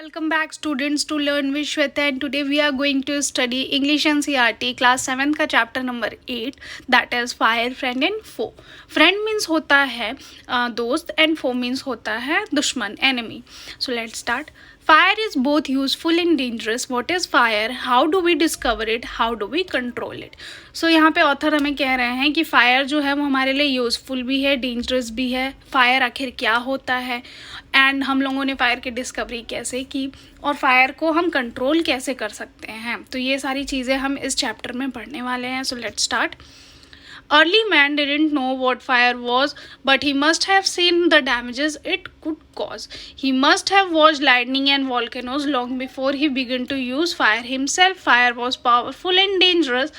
Welcome back students to Learn with Shweta, and today we are going to study English NCERT class 7 का chapter number 8 that is fire, friend and foe. Friend means होता है दोस्त and foe means होता है दुश्मन enemy. So let's start. Fire is both useful and dangerous. What is fire? How do we discover it? How do we control it? So यहाँ पे author हमें कह रहे हैं कि फायर जो है वो हमारे लिए यूज़फुल भी है, डेंजरस भी है. फायर आखिर क्या होता है एंड हम लोगों ने फायर की डिस्कवरी कैसे की और फायर को हम कंट्रोल कैसे कर सकते हैं. तो ये सारी चीज़ें हम इस चैप्टर में पढ़ने वाले हैं. So let's start. Early man didn't know what fire was, but he must have seen the damages it could cause. He must have watched lightning and volcanoes long before he began to use fire himself. Fire was powerful and dangerous,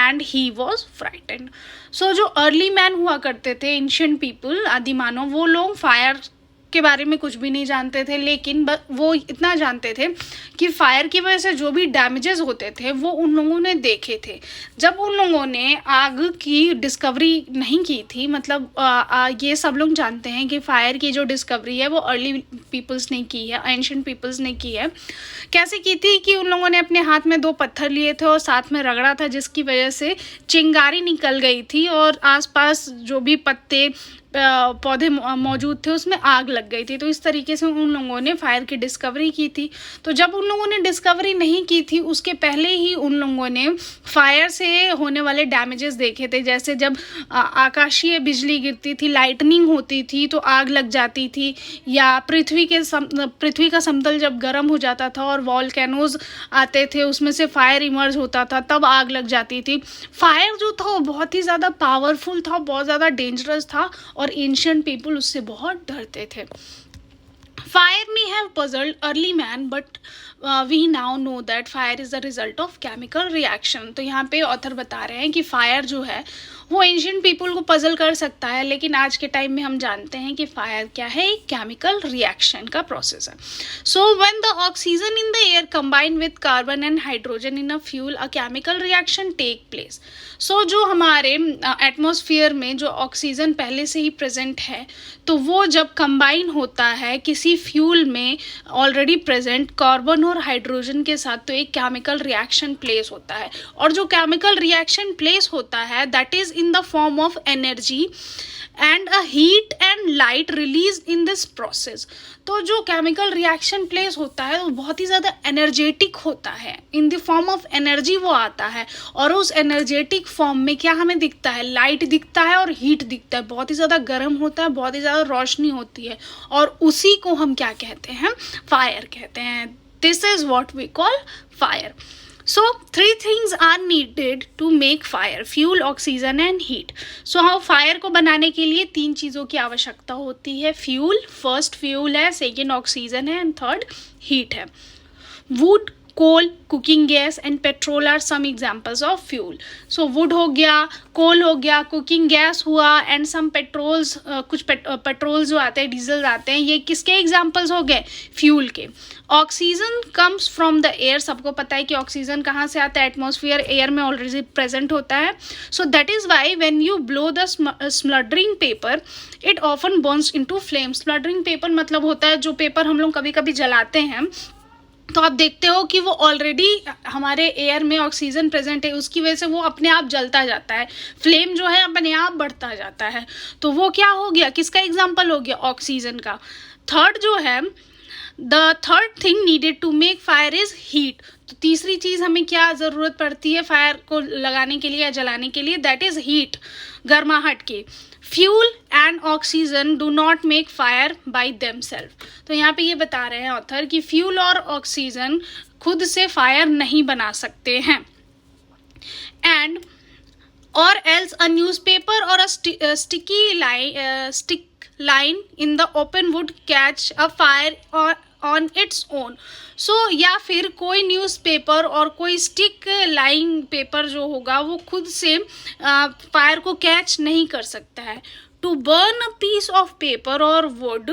and he was frightened. So जो early man हुआ करते थे, ancient people, आदि मानव, वो लोग fire के बारे में कुछ भी नहीं जानते थे, लेकिन वो इतना जानते थे कि फायर की वजह से जो भी डैमेजेस होते थे वो उन लोगों ने देखे थे. जब उन लोगों ने आग की डिस्कवरी नहीं की थी, मतलब ये सब लोग जानते हैं कि फायर की जो डिस्कवरी है वो अर्ली पीपल्स ने की है, एंशिएंट पीपल्स ने की है. कैसे की थी कि उन लोगों ने अपने हाथ में 2 पत्थर लिए थे और साथ में रगड़ा था, जिसकी वजह से चिंगारी निकल गई थी और आसपास जो भी पत्ते पौधे मौजूद थे उसमें आग लग गई थी. तो इस तरीके से उन लोगों ने फायर की डिस्कवरी की थी. तो जब उन लोगों ने डिस्कवरी नहीं की थी उसके पहले ही उन लोगों ने फायर से होने वाले डैमेजेस देखे थे. जैसे जब आकाशीय बिजली गिरती थी, लाइटनिंग होती थी तो आग लग जाती थी, या पृथ्वी का समतल जब गर्म हो जाता था और वॉल्केनोज आते थे उसमें से फायर इमर्ज होता था तब आग लग जाती थी. फायर जो था वो बहुत ही ज़्यादा पावरफुल था, बहुत ज़्यादा डेंजरस था और एंशिएंट पीपल उससे बहुत डरते थे. Fire may have puzzled early man, but we now know that fire is the result of chemical reaction. तो यहाँ पे ऑथर बता रहे हैं कि फायर जो है वो एंशिएंट पीपल को पजल कर सकता है, लेकिन आज के टाइम में हम जानते हैं कि फायर क्या है, एक केमिकल रिएक्शन का प्रोसेस है. So when the oxygen in the air combine with carbon and hydrogen in a fuel, a chemical reaction take place. So जो हमारे एटमॉस्फेयर में जो ऑक्सीजन पहले से ही प्रेजेंट है, तो वो जब कंबाइन होता है किसी फ्यूल में ऑलरेडी प्रेजेंट कार्बन और हाइड्रोजन के साथ, तो एक केमिकल रिएक्शन प्लेस होता है. और जो केमिकल रिएक्शन प्लेस होता है that is in the form of energy and a heat and light release in this process. तो जो केमिकल रिएक्शन प्लेस होता है वो बहुत ही ज़्यादा एनर्जेटिक होता है, in the form of energy वो आता है. और उस एनर्जेटिक फॉर्म में क्या हमें दिखता है, लाइट दिखता है और हीट दिखता है, बहुत ही ज़्यादा गर्म होता है, बहुत ही ज़्यादा रोशनी होती है, और उसी को हम क्या कहते हैं, फायर कहते हैं. This is what we call fire. So 3 things are needed to make fire: fuel, oxygen and heat. So हाँ, फायर को बनाने के लिए 3 चीज़ों की आवश्यकता होती है. फ्यूल, फर्स्ट फ्यूल है, सेकेंड ऑक्सीजन है एंड थर्ड हीट है. Wood, coal, cooking gas and petrol are some examples of fuel. So wood हो गया, कोल हो गया, कुकिंग गैस हुआ एंड सम पेट्रोल्स, कुछ पेट्रोल जो आते हैं, डीजल आते हैं, ये किसके एग्जाम्पल्स हो गए, फ्यूल के. Oxygen comes from the air. सबको पता है कि ऑक्सीजन कहाँ से आता है, एटमॉस्फेयर, एयर में ऑलरेडी प्रेजेंट होता है. So that is why when you blow the smouldering paper it often burns into flame. Smouldering paper मतलब होता है जो पेपर हम लोग कभी कभी जलाते हैं, तो आप देखते हो कि वो ऑलरेडी हमारे एयर में ऑक्सीजन प्रेजेंट है, उसकी वजह से वो अपने आप जलता जाता है, फ्लेम जो है अपने आप बढ़ता जाता है. तो वो क्या हो गया, किसका एग्जाम्पल हो गया, ऑक्सीजन का. थर्ड जो है, the third thing needed to make fire is heat. तो तीसरी चीज़ हमें क्या ज़रूरत पड़ती है फायर को लगाने के लिए या जलाने के लिए, दैट इज़ हीट, गर्माहट की. Fuel and oxygen do not make fire by themselves. तो यहाँ पे ये बता रहे हैं ऑथर कि फ्यूल और ऑक्सीजन खुद से फायर नहीं बना सकते हैं. एंड और एल्स अ न्यूज़पेपर और a stick line in the open would catch a fire on its own. सो या फिर कोई न्यूज़पेपर और कोई स्टिक लाइन पेपर जो होगा वो खुद से फायर को कैच नहीं कर सकता है. To burn a piece of paper और वुड,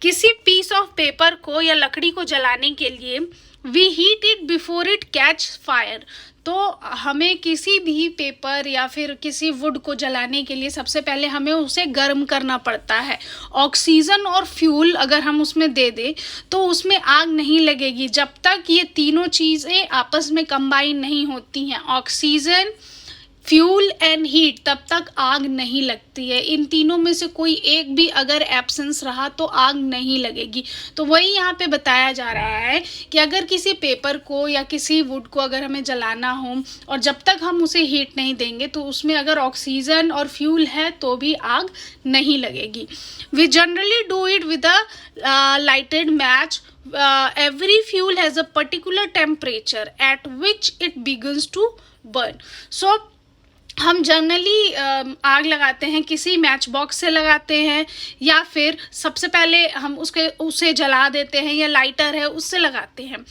किसी पीस ऑफ पेपर को या लकड़ी को जलाने के लिए we heat it before it catch fire. तो हमें किसी भी पेपर या फिर किसी वुड को जलाने के लिए सबसे पहले हमें उसे गर्म करना पड़ता है। ऑक्सीजन और फ्यूल अगर हम उसमें दे दें तो उसमें आग नहीं लगेगी जब तक ये तीनों चीज़ें आपस में कंबाइन नहीं होती हैं। ऑक्सीजन, फ्यूल एंड हीट, तब तक आग नहीं लगती है। इन तीनों में से कोई एक भी अगर एब्सेंस रहा तो आग नहीं लगेगी। तो वही यहाँ पे बताया जा रहा है कि अगर किसी पेपर को या किसी वुड को अगर हमें जलाना हो और जब तक हम उसे हीट नहीं देंगे तो उसमें अगर ऑक्सीजन और फ्यूल है तो भी आग नहीं लगेगी। We generally do it with a lighted match. Every fuel has a particular temperature at which it begins to burn. So हम जनरली आग लगाते हैं किसी मैच बॉक्स से लगाते हैं या फिर सबसे पहले हम उसे जला देते हैं या लाइटर है उससे लगाते हैं।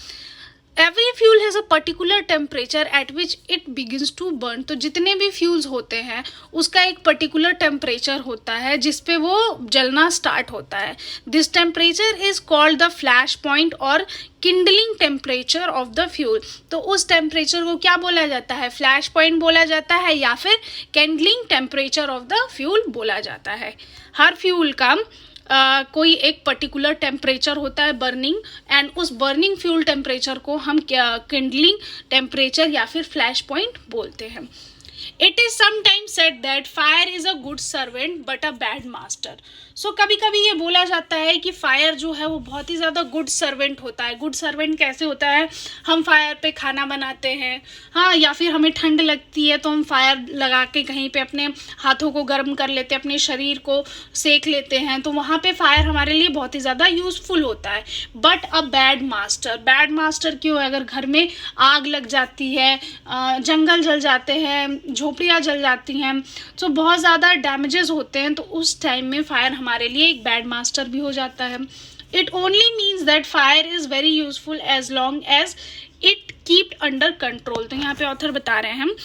Every fuel has a particular temperature at which it begins to burn. तो जितने भी फ्यूल्स होते हैं उसका एक पर्टिकुलर टेम्परेचर होता है जिस पे वो जलना स्टार्ट होता है. This temperature is called the flash point और kindling temperature of the fuel. तो उस टेम्परेचर को क्या बोला जाता है? फ्लैश पॉइंट बोला जाता है या फिर Kindling temperature of the fuel बोला जाता है. हर फ्यूल का कोई एक पर्टिकुलर टेम्परेचर होता है बर्निंग, एंड उस बर्निंग फ्यूल टेम्परेचर को हम किंडलिंग टेम्परेचर या फिर फ्लैश पॉइंट बोलते हैं. It is sometimes said that fire is a good servant but a bad master. So कभी कभी ये बोला जाता है कि फायर जो है वो बहुत ही ज़्यादा गुड सर्वेंट होता है. गुड सर्वेंट कैसे होता है? हम फायर पे खाना बनाते हैं, हाँ, या फिर हमें ठंड लगती है तो हम फायर लगा के कहीं पे अपने हाथों को गर्म कर लेते हैं, अपने शरीर को सेक लेते हैं, तो वहाँ पे फायर हमारे लिए बहुत ही ज़्यादा यूज़फुल होता है. बट अ बैड मास्टर क्यों है? अगर घर में आग लग जाती है, जंगल जल जाते हैं, झोपड़ियाँ जल जाती हैं, तो बहुत ज़्यादा डैमेजेस होते हैं, तो उस टाइम में फायर हमारे लिए एक बैड मास्टर भी हो जाता है. It only means that fire is very useful as long as it kept under control. तो यहाँ पे ऑथर बता रहे हैं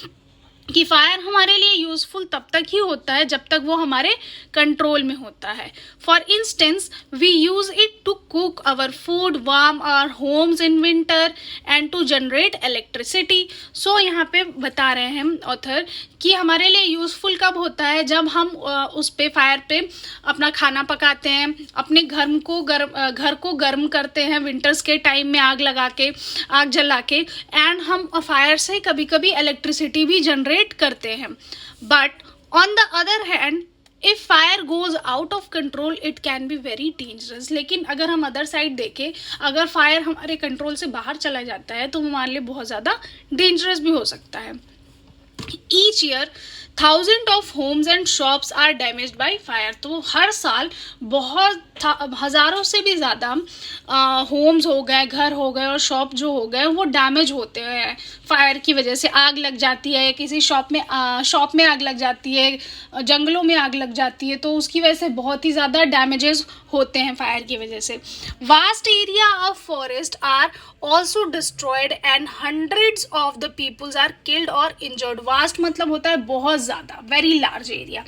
कि फायर हमारे लिए यूज़फुल तब तक ही होता है जब तक वो हमारे कंट्रोल में होता है. For instance we use it to cook our food, warm our homes in winter and to generate electricity. So यहाँ पे बता रहे हैं ऑथर कि हमारे लिए यूज़फुल कब होता है? जब हम उस पे फायर पे अपना खाना पकाते हैं, अपने घर को गर्म करते हैं विंटर्स के टाइम में आग जला के, एंड हम फायर से कभी कभी इलेक्ट्रिसिटी भी जनरेट करते हैं. But on the other hand if fire goes out of control it can be very dangerous. लेकिन अगर हम अदर साइड देखें, अगर फायर हमारे कंट्रोल से बाहर चला जाता है तो हमारे लिए बहुत ज़्यादा डेंजरस भी हो सकता है. Each year, thousands of homes and shops are damaged by fire. तो हर साल बहुत हज़ारों से भी ज़्यादा होम्स हो गए, घर हो गए और शॉप जो हो गए वो डैमेज होते हैं फायर की वजह से. आग लग जाती है, किसी शॉप में आग लग जाती है, जंगलों में आग लग जाती है, तो उसकी वजह से बहुत ही ज़्यादा डैमेजेस होते हैं फायर की वजह से. Vast area of forest are also destroyed and hundreds of the peoples are killed और इंजर्ड. वास्ट मतलब होता है बहुत ज़्यादा, वेरी लार्ज एरिया.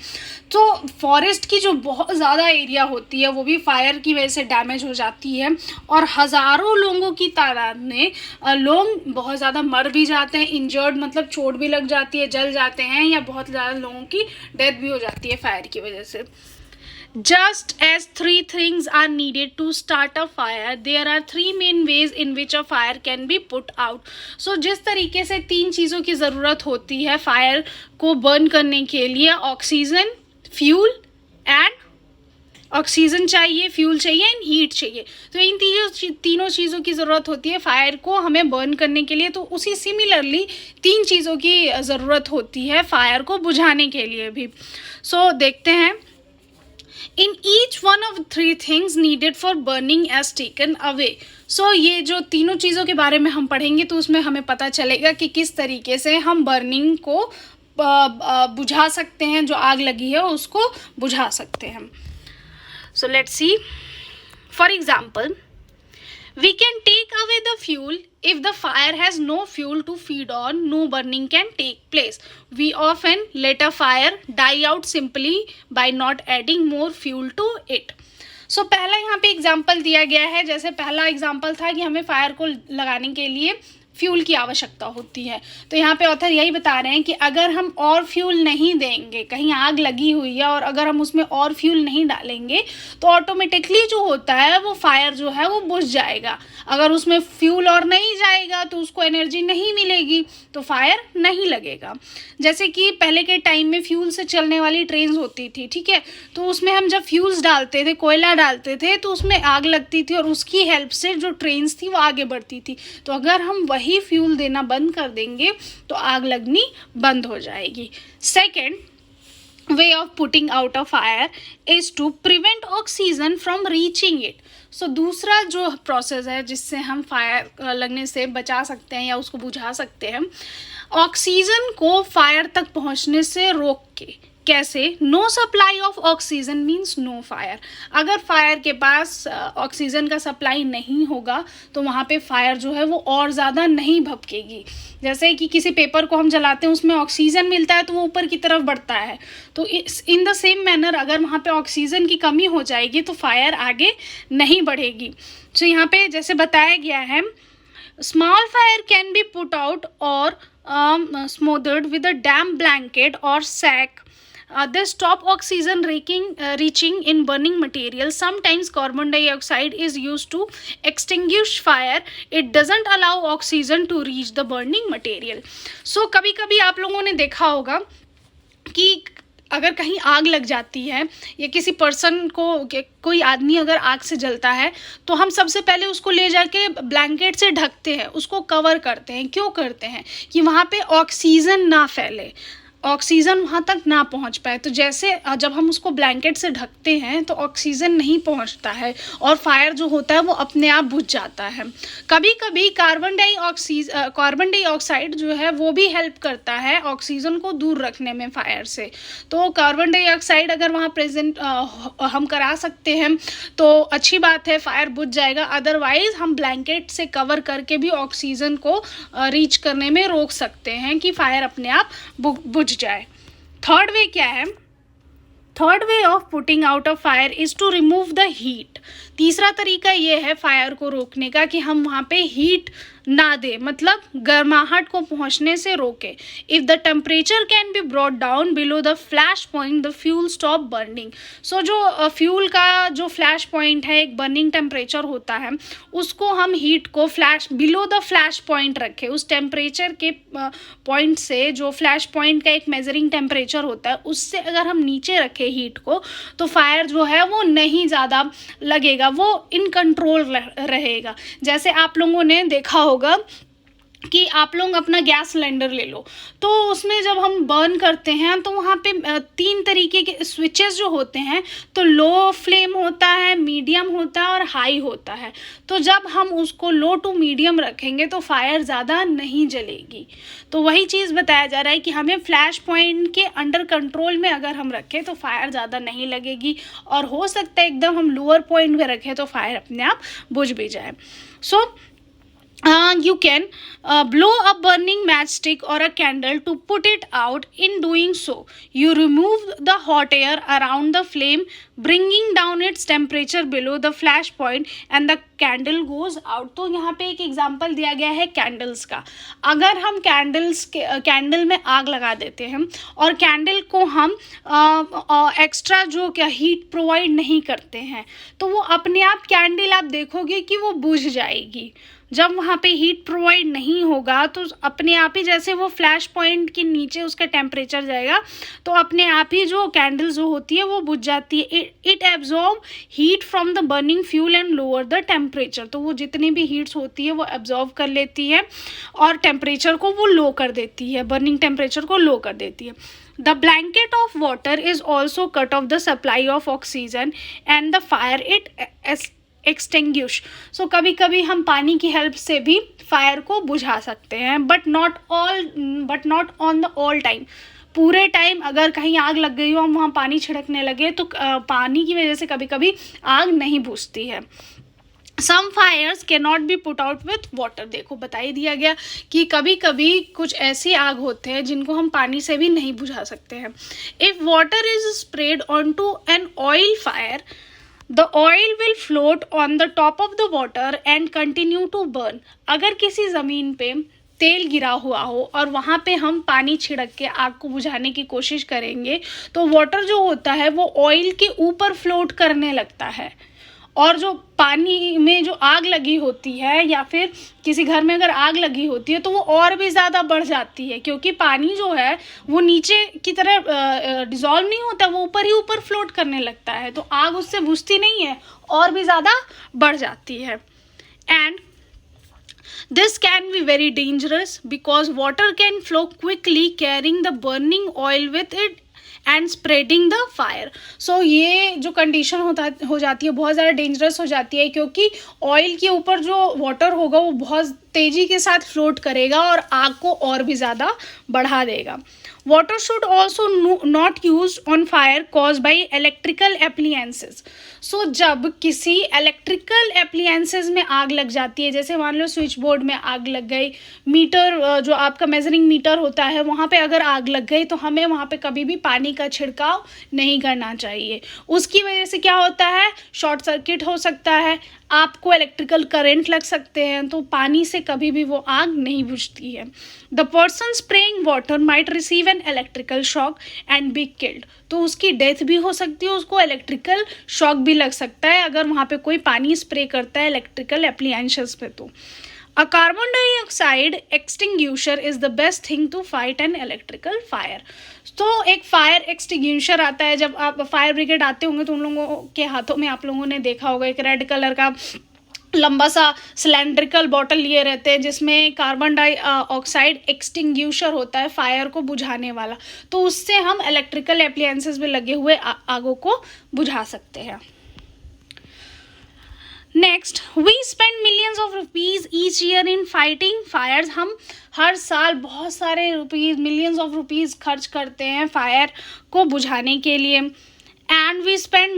तो फॉरेस्ट की जो बहुत ज़्यादा एरिया होती है वो भी फायर की वजह से डैमेज हो जाती है और हज़ारों लोगों की तादाद में लोग बहुत ज़्यादा मर भी जाते हैं. इंजर्ड मतलब चोट भी लग जाती है, जल जाते हैं, या बहुत ज़्यादा लोगों की डेथ भी हो जाती है फायर की वजह से. Just as three things are needed to start a fire, there are three main ways in which a fire can be put out. So जिस तरीके से तीन चीज़ों की ज़रूरत होती है फायर को बर्न करने के लिए, ऑक्सीजन, फ्यूल एंड ऑक्सीजन चाहिए, फ्यूल चाहिए एंड हीट चाहिए. तो इन तीनों चीज़ों की ज़रूरत होती है फायर को हमें बर्न करने के लिए. तो उसी सिमिलरली तीन चीज़ों की ज़रूरत होती है फायर को बुझाने के लिए भी. सो देखते हैं. In each one of three things needed for burning as taken away. So ये जो तीनों चीज़ों के बारे में हम पढ़ेंगे तो उसमें हमें पता चलेगा कि किस तरीके से हम बर्निंग को बुझा सकते हैं, जो आग लगी है उसको बुझा सकते हैं. So let's see. For example, we can take away the fuel. If the fire has no fuel to feed on, no burning can take place. We often let a fire die out simply by not adding more fuel to it. So पहला यहाँ पे example दिया गया है. जैसे पहला example था कि हमें फायर को लगाने के लिए फ्यूल की आवश्यकता होती है। तो यहाँ पे ऑथर यही बता रहे हैं कि अगर हम और फ्यूल नहीं देंगे, कहीं आग लगी हुई है और अगर हम उसमें और फ्यूल नहीं डालेंगे तो ऑटोमेटिकली जो होता है वो फायर जो है वो बुझ जाएगा। अगर उसमें फ्यूल और नहीं जाएगा तो उसको एनर्जी नहीं मिलेगी, तो फायर नहीं लगेगा। जैसे कि पहले के टाइम में फ्यूल से चलने वाली ट्रेन्स होती थी, ठीक है, तो उसमें हम जब फ्यूल्स डालते थे, कोयला डालते थे, तो उसमें आग लगती थी और उसकी हेल्प से जो ट्रेन्स थी वो आगे बढ़ती थी। तो अगर हम वही फ्यूल देना बंद कर देंगे तो आग लगनी बंद हो जाएगी। Second way of putting out a fire is to prevent oxygen from reaching it. So दूसरा जो प्रोसेस है जिससे हम फायर लगने से बचा सकते हैं या उसको बुझा सकते हैं, ऑक्सीजन को फायर तक पहुंचने से रोक के। कैसे? No supply of oxygen means no fire. अगर फायर के पास ऑक्सीजन का सप्लाई नहीं होगा तो वहाँ पे फायर जो है वो और ज़्यादा नहीं भभकेगी। जैसे कि किसी पेपर को हम जलाते हैं, उसमें ऑक्सीजन मिलता है तो वो ऊपर की तरफ बढ़ता है, तो इन द सेम मैनर अगर वहाँ पे ऑक्सीजन की कमी हो जाएगी तो फायर आगे नहीं बढ़ेगी। तो यहाँ पे जैसे बताया गया है, small fire can be put out और smothered with a damp blanket or sack. They stop oxygen reaching in burning material. Sometimes carbon dioxide is used to extinguish fire. It doesn't allow oxygen to reach the burning material. So कभी कभी आप लोगों ने देखा होगा कि अगर कहीं आग लग जाती है या किसी पर्सन को, कोई आदमी अगर आग से जलता है, तो हम सबसे पहले उसको ले जाके ब्लैंकेट से ढकते हैं, उसको कवर करते हैं। क्यों करते हैं? कि वहाँ पे ऑक्सीजन ना फैले, ऑक्सीजन वहाँ तक ना पहुँच पाए। तो जैसे जब हम उसको ब्लैंकेट से ढकते हैं तो ऑक्सीजन नहीं पहुँचता है और फायर जो होता है वो अपने आप बुझ जाता है। कभी कभी कार्बन डाइऑक्साइड जो है वो भी हेल्प करता है ऑक्सीजन को दूर रखने में फायर से। तो कार्बन डाइऑक्साइड अगर वहाँ प्रेजेंट हम करा सकते हैं तो अच्छी बात है, फायर बुझ जाएगा। अदरवाइज हम ब्लैंकेट से कवर करके भी ऑक्सीजन को रीच करने में रोक सकते हैं कि फायर अपने आप बुझ जाए। थर्ड वे क्या है? Third way of putting out a fire is to remove the heat. तीसरा तरीका ये है फायर को रोकने का कि हम वहाँ पे हीट ना दे, मतलब गर्माहट को पहुँचने से रोके। If the temperature can be brought down below the flash point the fuel stop burning. So जो फ्यूल का जो फ्लैश पॉइंट है, एक बर्निंग टेम्परेचर होता है, उसको हम हीट को बिलो द फ्लैश पॉइंट रखें। उस टेम्परेचर के पॉइंट से, जो फ्लैश पॉइंट का एक मेजरिंग टेम्परेचर होता है, उससे अगर हम नीचे रखें हीट को तो फायर जो है वो नहीं ज़्यादा लगेगा, वो इन कंट्रोल रहेगा। जैसे आप लोगों ने देखा होगा कि आप लोग अपना गैस सिलेंडर ले लो, तो उसमें जब हम बर्न करते हैं तो वहाँ पे 3 तरीके के स्विचेस जो होते हैं, तो लो फ्लेम होता है, मीडियम होता है और हाई होता है। तो जब हम उसको लो टू मीडियम रखेंगे तो फायर ज़्यादा नहीं जलेगी। तो वही चीज़ बताया जा रहा है कि हमें फ्लैश पॉइंट के अंडर कंट्रोल में अगर हम रखें तो फायर ज़्यादा नहीं लगेगी, और हो सकता है एकदम हम लोअर पॉइंट में रखें तो फायर अपने आप बुझ भी जाए। सो you can blow a burning matchstick or a candle to put it out. In doing so, you remove the hot air around the flame, bringing down its temperature below the flash point, and the candle goes out. तो यहाँ पे एक example दिया गया है candles का। अगर हम कैंडल में आग लगा देते हैं और कैंडल को हम एक्स्ट्रा जो क्या हीट प्रोवाइड नहीं करते हैं, तो वो अपने आप कैंडल आप देखोगे कि वो बुझ जाएगी। जब वहाँ पे हीट प्रोवाइड नहीं होगा तो अपने आप ही, जैसे वो फ्लैश पॉइंट के नीचे उसका टेम्परेचर जाएगा तो अपने आप ही जो कैंडल जो होती है वो बुझ जाती है। It absorb heat from the burning fuel and lower the temperature. तो वो जितनी भी हीट्स होती है वो एब्जॉर्ब कर लेती है और टेम्परेचर को वो लो कर देती है, बर्निंग टेम्परेचर को लो कर देती है। The blanket of water is also cut off the supply of oxygen and the fire it extinguish. So कभी कभी हम पानी की हेल्प से भी फायर को बुझा सकते हैं, but not on the all time. पूरे टाइम अगर कहीं आग लग गई हो, हम वहाँ पानी छिड़कने लगे तो पानी की वजह से कभी कभी आग नहीं बुझती है। Some fires can not be put out with water. देखो बता ही दिया गया कि कभी कभी कुछ ऐसी आग होते हैं जिनको हम पानी से भी नहीं बुझा सकते हैं। If water is spread on to an oil fire, the oil will float on the top of the water and continue to burn. अगर किसी ज़मीन पे तेल गिरा हुआ हो और वहाँ पे हम पानी छिड़क के आग को बुझाने की कोशिश करेंगे तो वाटर जो होता है वो ऑयल के ऊपर फ्लोट करने लगता है, और जो पानी में जो आग लगी होती है या फिर किसी घर में अगर आग लगी होती है तो वो और भी ज़्यादा बढ़ जाती है, क्योंकि पानी जो है वो नीचे की तरह डिज़ोल्व नहीं होता, वो ऊपर ही ऊपर फ्लोट करने लगता है, तो आग उससे बुझती नहीं है और भी ज़्यादा बढ़ जाती है। And this can be very dangerous because water can flow quickly carrying the burning oil with it and spreading the fire। so ये जो कंडीशन हो जाती है बहुत ज़्यादा डेंजरस हो जाती है, क्योंकि ऑयल के ऊपर जो वाटर होगा वो बहुत तेज़ी के साथ फ्लोट करेगा और आग को और भी ज़्यादा बढ़ा देगा। Water should also not use on fire cause by electrical appliances. So जब किसी इलेक्ट्रिकल एप्लीएंसेस में आग लग जाती है, जैसे मान लो स्विच बोर्ड में आग लग गई, मीटर जो आपका मेजरिंग मीटर होता है वहाँ पे अगर आग लग गई तो हमें वहाँ पे कभी भी पानी का छिड़काव नहीं करना चाहिए। उसकी वजह से क्या होता है, शॉर्ट सर्किट हो सकता है, आपको इलेक्ट्रिकल करंट लग सकते हैं, तो पानी से कभी भी वो आग नहीं बुझती है। The person spraying water might receive an electrical shock and be killed. तो उसकी डेथ भी हो सकती है, उसको इलेक्ट्रिकल शॉक भी लग सकता है अगर वहाँ पे कोई पानी स्प्रे करता है इलेक्ट्रिकल एप्लीएंसेस पे। तो a carbon dioxide extinguisher is the best thing to fight an electrical fire. तो एक फायर एक्सटिंग्यूशर आता है, जब आप फायर ब्रिगेड आते होंगे तो उन लोगों के हाथों में आप लोगों ने देखा होगा एक रेड कलर का लंबा सा सिलेंड्रिकल बॉटल लिए रहते हैं जिसमें कार्बन डाइऑक्साइड एक्सटिंग्यूशर होता है, फायर को बुझाने वाला। तो उससे हम इलेक्ट्रिकल एप्लीएंसेस में लगे हुए आगों को बुझा सकते हैं। Next, we spend millions of rupees each year in fighting fires. हम हर साल बहुत सारे रुपीज़, मिलियंस ऑफ रुपीज़ खर्च करते हैं फायर को बुझाने के लिए। And we spend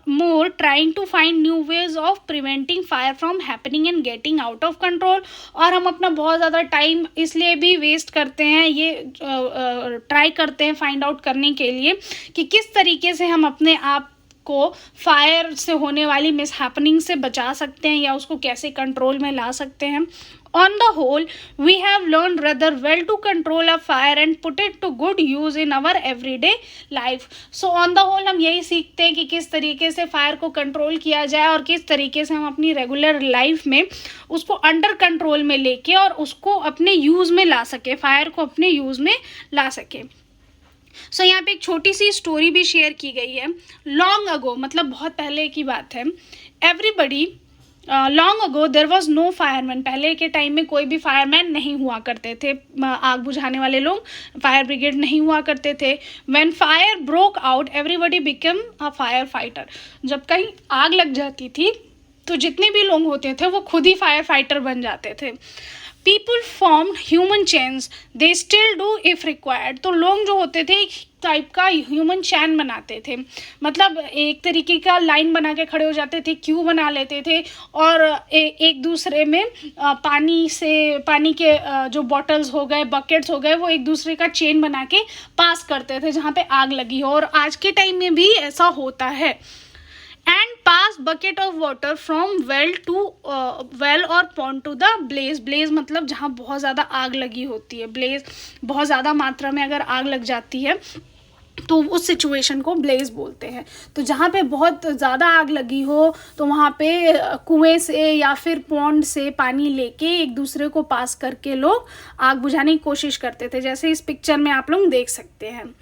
more trying to find new ways of preventing fire from happening and getting out of control. और हम अपना बहुत ज़्यादा टाइम इसलिए भी वेस्ट करते हैं, ये ट्राई करते हैं फाइंड आउट करने के लिए कि किस तरीके से हम अपने आप को फायर से होने वाली मिसहैपनिंग से बचा सकते हैं या उसको कैसे कंट्रोल में ला सकते हैं। On the whole, we have learned rather well to control a fire and put it to good use in our everyday life. So on the whole हम यही सीखते हैं कि किस तरीके से फायर को कंट्रोल किया जाए और किस तरीके से हम अपनी रेगुलर लाइफ में उसको अंडर कंट्रोल में लेके और उसको अपने यूज़ में ला सके, फायर को अपने यूज़ में ला सके। सो यहाँ पे एक छोटी सी स्टोरी भी शेयर की गई है। लॉन्ग अगो, मतलब बहुत पहले की बात है। Everybody long ago there was no fireman. पहले के टाइम में कोई भी फायरमैन नहीं हुआ करते थे, आग बुझाने वाले लोग, फायर ब्रिगेड नहीं हुआ करते थे। When fire broke out everybody become a fire fighter. जब कहीं आग लग जाती थी तो जितने भी लोग होते थे वो खुद ही फायर फाइटर बन जाते थे। People form human chains, they still do if required. तो लोग जो होते थे एक टाइप का ह्यूमन चैन बनाते थे, मतलब एक तरीके का लाइन बना के खड़े हो जाते थे, क्यू बना लेते थे और एक दूसरे में पानी के जो बॉटल्स हो गए, बकेट्स हो गए, वो एक दूसरे का चेन बना के पास करते थे जहाँ पे आग लगी हो। और आज के टाइम में भी ऐसा होता है। And pass bucket of water from well और pond to the blaze. Blaze मतलब जहाँ बहुत ज़्यादा आग लगी होती है, ब्लेज बहुत ज़्यादा मात्रा में अगर आग लग जाती है तो उस सिचुएशन को ब्लेज बोलते हैं। तो जहाँ पे बहुत ज़्यादा आग लगी हो तो वहाँ पे कुएं से या फिर पॉन्ड से पानी लेके एक दूसरे को पास करके लोग आग बुझाने की कोशिश करते थे, जैसे इस पिक्चर में आप लोग देख सकते हैं।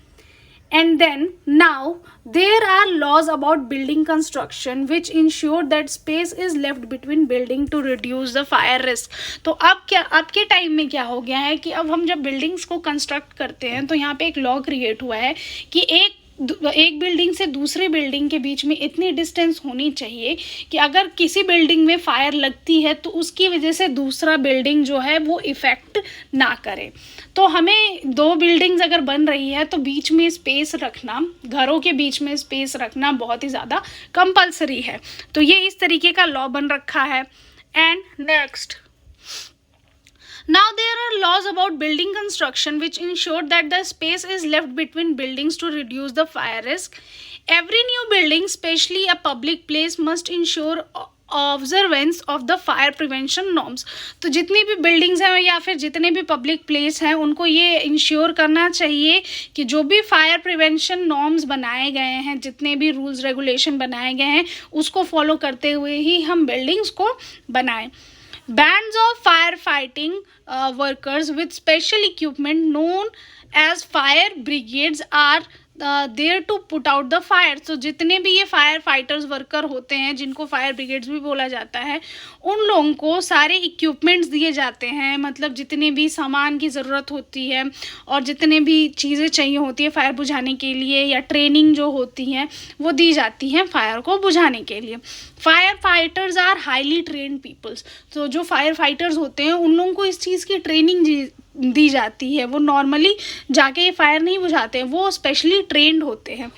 And then now there are laws about building construction which ensure that space is left between building to reduce the fire risk। तो अब क्या, आपके टाइम में क्या हो गया है कि अब हम जब बिल्डिंग्स को कंस्ट्रक्ट करते हैं तो यहाँ पे एक लॉ क्रिएट हुआ है कि एक बिल्डिंग से दूसरी बिल्डिंग के बीच में इतनी डिस्टेंस होनी चाहिए कि अगर किसी बिल्डिंग में फायर लगती है तो उसकी वजह से दूसरा बिल्डिंग जो है वो इफ़ेक्ट ना करे। तो हमें दो बिल्डिंग्स अगर बन रही है तो बीच में स्पेस रखना, घरों के बीच में स्पेस रखना बहुत ही ज़्यादा कंपलसरी है। तो ये इस तरीके का लॉ बन रखा है। And next, now there are laws about building construction which ensure that the space is left between buildings to reduce the fire risk। Every new building, especially a public place, must ensure observance of the fire prevention norms. तो जितनी भी buildings हैं या फिर जितने भी public place हैं उनको ये इंश्योर करना चाहिए कि जो भी फायर प्रिवेंशन नॉर्म्स बनाए गए हैं, जितने भी रूल्स रेगुलेशन बनाए गए हैं, उसको फॉलो करते हुए ही हम बिल्डिंग्स को बनाएं। Bands of firefighting workers with special equipment known as fire brigades are there to put out the fire। तो जितने भी ये फायर फाइटर्स वर्कर होते हैं, जिनको फायर ब्रिगेड्स भी बोला जाता है, उन लोगों को सारे इक्विपमेंट्स दिए जाते हैं, मतलब जितने भी सामान की ज़रूरत होती है और जितने भी चीज़ें चाहिए होती है फायर बुझाने के लिए, या ट्रेनिंग जो होती है वो दी जाती है फायर को बुझाने के लिए। Fire fighters are highly trained peoples. तो जो फायर फाइटर्स होते हैं उन लोगों को इस चीज़ की ट्रेनिंग दी जाती है। वो नॉर्मली जाके ये फायर नहीं बुझाते हैं, वो स्पेशली ट्रेंड होते हैं।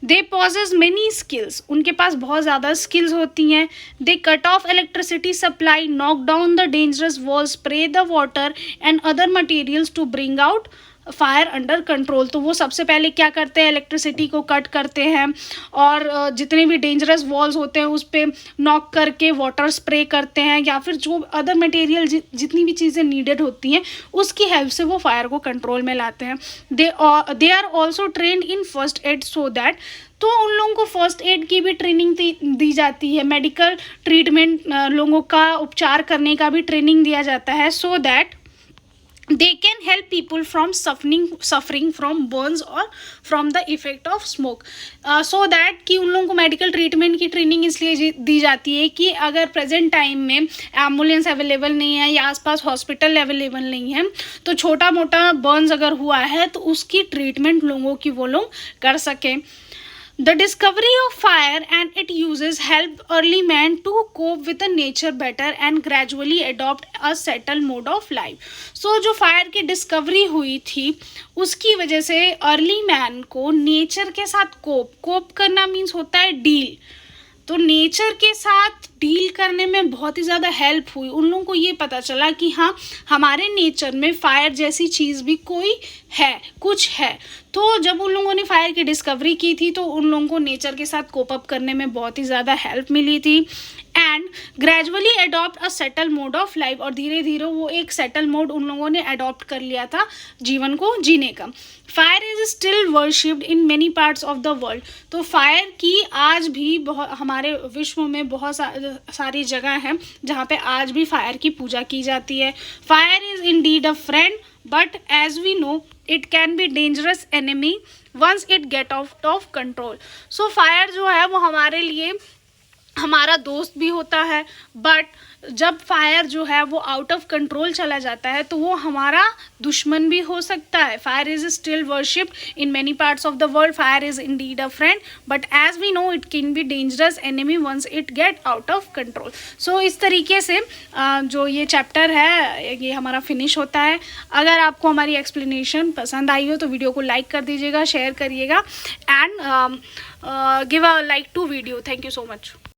दे पॉजेज मेनी स्किल्स, उनके पास बहुत ज़्यादा स्किल्स होती हैं। They cut off electricity supply, knock down the dangerous wall, spray the water and other materials to bring out fire under control. तो वो सबसे पहले क्या करते हैं, इलेक्ट्रिसिटी को कट करते हैं और जितने भी डेंजरस वॉल्स होते हैं उस पर नॉक करके वाटर स्प्रे करते हैं, या फिर जो अदर मटेरियल जितनी भी चीज़ें नीडेड होती हैं उसकी हेल्प से वो फायर को कंट्रोल में लाते हैं। They are also trained in first aid so that, तो उन लोगों को फर्स्ट एड की भी ट्रेनिंग दी जाती है। मेडिकल ट्रीटमेंट, लोगों का उपचार करने का भी ट्रेनिंग दिया जाता है, so that they can help people from suffering from burns or from the effect of smoke। so that कि उन लोगों को मेडिकल ट्रीटमेंट की ट्रेनिंग इसलिए दी जाती है कि अगर प्रेजेंट टाइम में एम्बुलेंस अवेलेबल नहीं है या आसपास हॉस्पिटल अवेलेबल नहीं है, तो छोटा मोटा बर्न्स अगर हुआ है तो उसकी ट्रीटमेंट लोगों की वो लोग कर सकें। The discovery of fire and its uses helped early man to cope with the nature better and gradually adopt a settled mode of life। So जो फायर की डिस्कवरी हुई थी उसकी वजह से अर्ली मैन को नेचर के साथ कोप करना मीन्स होता है डील। तो नेचर के साथ डील करने में बहुत ही ज़्यादा हेल्प हुई। उन लोगों को ये पता चला कि हाँ, हमारे नेचर में फायर जैसी चीज़ भी कोई है, कुछ है। तो जब उन लोगों ने फायर की डिस्कवरी की थी तो उन लोगों को नेचर के साथ कोप अप करने में बहुत ही ज़्यादा हेल्प मिली थी। And gradually adopt a settle mode of life, और धीरे धीरे वो एक सेटल मोड उन लोगों ने अडॉप्ट कर लिया था जीवन को जीने का। Fire is still worshipped in many parts of the world. तो फायर की आज भी हमारे विश्व में बहुत सारी जगह हैं जहाँ पे आज भी फायर की पूजा की जाती है। Fire is indeed a friend but as we know it can be dangerous enemy once it get out of control. So fire जो है वो हमारे लिए हमारा दोस्त भी होता है, बट जब फायर जो है वो आउट ऑफ कंट्रोल चला जाता है तो वो हमारा दुश्मन भी हो सकता है। Fire is still worshipped in many parts of the world. Fire is indeed a friend but as we know it can be dangerous enemy once it get out of control. So इस तरीके से जो ये chapter है ये हमारा finish होता है। अगर आपको हमारी एक्सप्लेनेशन पसंद आई हो तो वीडियो को लाइक कर दीजिएगा, शेयर करिएगा and give a like to video. Thank you so much.